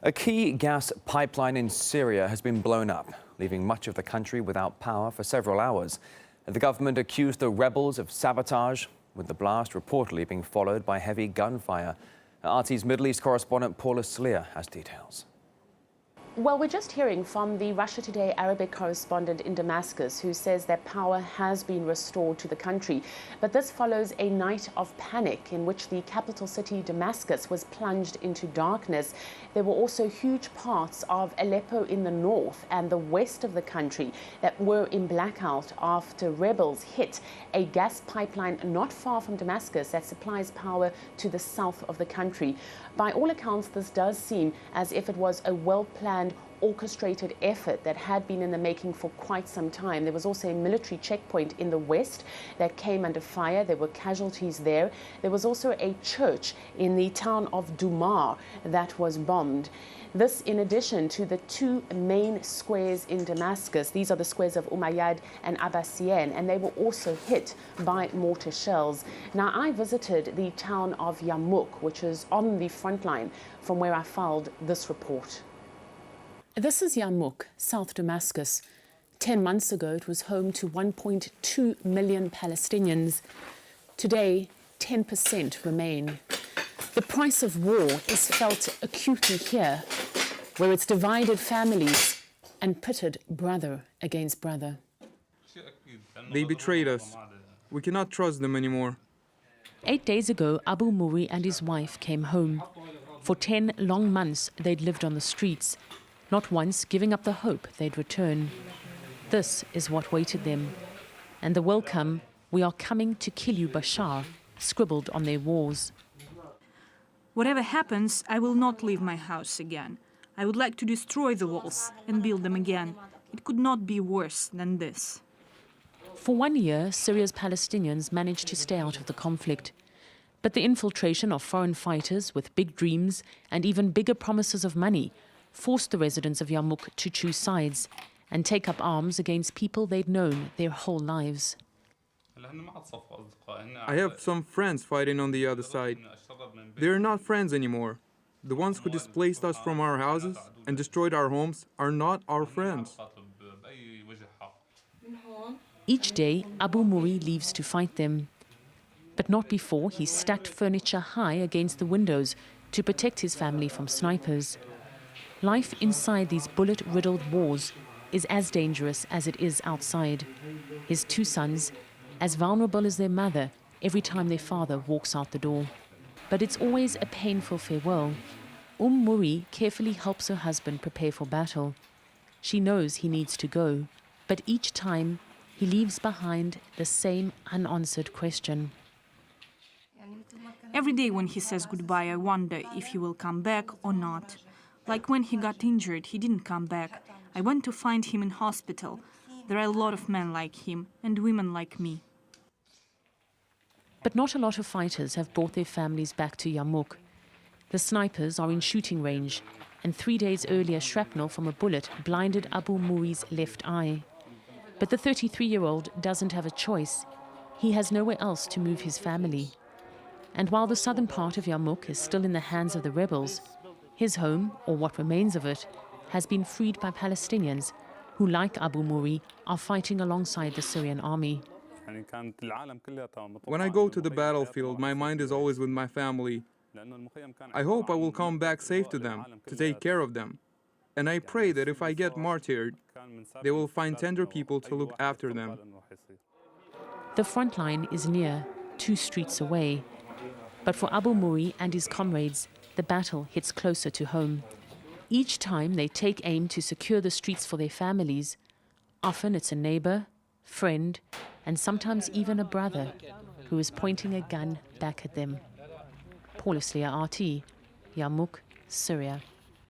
A key gas pipeline in Syria has been blown up, leaving much of the country without power for several hours. The government accused the rebels of sabotage, with the blast reportedly being followed by heavy gunfire. RT's Middle East correspondent Paula Slier has details. Well, we're just hearing from the Russia Today Arabic correspondent in Damascus, who says that power has been restored to the country. But this follows a night of panic in which the capital city, Damascus, was plunged into darkness. There were also huge parts of Aleppo in the north and the west of the country that were in blackout after rebels hit a gas pipeline not far from Damascus that supplies power to the south of the country. By all accounts, this does seem as if it was a well-planned, orchestrated effort that had been in the making for quite some time. There was also a military checkpoint in the west that came under fire. There were casualties there. There was also a church in the town of Dumar that was bombed. This in addition to the two main squares in Damascus. These are the squares of Umayyad and Abbasiyan, and they were also hit by mortar shells. Now, I visited the town of Yarmouk, which is on the front line from where I filed this report. This is Yarmouk, South Damascus. 10 months ago, it was home to 1.2 million Palestinians. Today, 10% remain. The price of war is felt acutely here, where it's divided families and pitted brother against brother. They betrayed us. We cannot trust them anymore. 8 days ago, Abu Muri and his wife came home. For 10 long months, they'd lived on the streets, not once giving up the hope they'd return. This is what waited them. And the welcome, "We are coming to kill you, Bashar," scribbled on their walls. Whatever happens, I will not leave my house again. I would like to destroy the walls and build them again. It could not be worse than this. For 1 year, Syria's Palestinians managed to stay out of the conflict. But the infiltration of foreign fighters with big dreams and even bigger promises of money forced the residents of Yarmouk to choose sides and take up arms against people they'd known their whole lives. I have some friends fighting on the other side. They're not friends anymore. The ones who displaced us from our houses and destroyed our homes are not our friends. Each day, Abu Muri leaves to fight them. But not before he stacked furniture high against the windows to protect his family from snipers. Life inside these bullet-riddled walls is as dangerous as it is outside. His two sons, as vulnerable as their mother every time their father walks out the door. But it's always a painful farewell. Muri carefully helps her husband prepare for battle. She knows he needs to go, but each time he leaves behind the same unanswered question. Every day when he says goodbye, I wonder if he will come back or not. Like when he got injured, he didn't come back. I went to find him in hospital. There are a lot of men like him and women like me. But not a lot of fighters have brought their families back to Yarmouk. The snipers are in shooting range, and 3 days earlier shrapnel from a bullet blinded Abu Muri's left eye. But the 33-year-old doesn't have a choice. He has nowhere else to move his family. And while the southern part of Yarmouk is still in the hands of the rebels, his home, or what remains of it, has been freed by Palestinians who, like Abu Muri, are fighting alongside the Syrian army. When I go to the battlefield, my mind is always with my family. I hope I will come back safe to them, to take care of them. And I pray that if I get martyred, they will find tender people to look after them. The front line is near, 2 streets away. But for Abu Muri and his comrades, the battle hits closer to home. Each time they take aim to secure the streets for their families, often it's a neighbor, friend, and sometimes even a brother who is pointing a gun back at them. Paula Slier, RT, Yarmouk, Syria.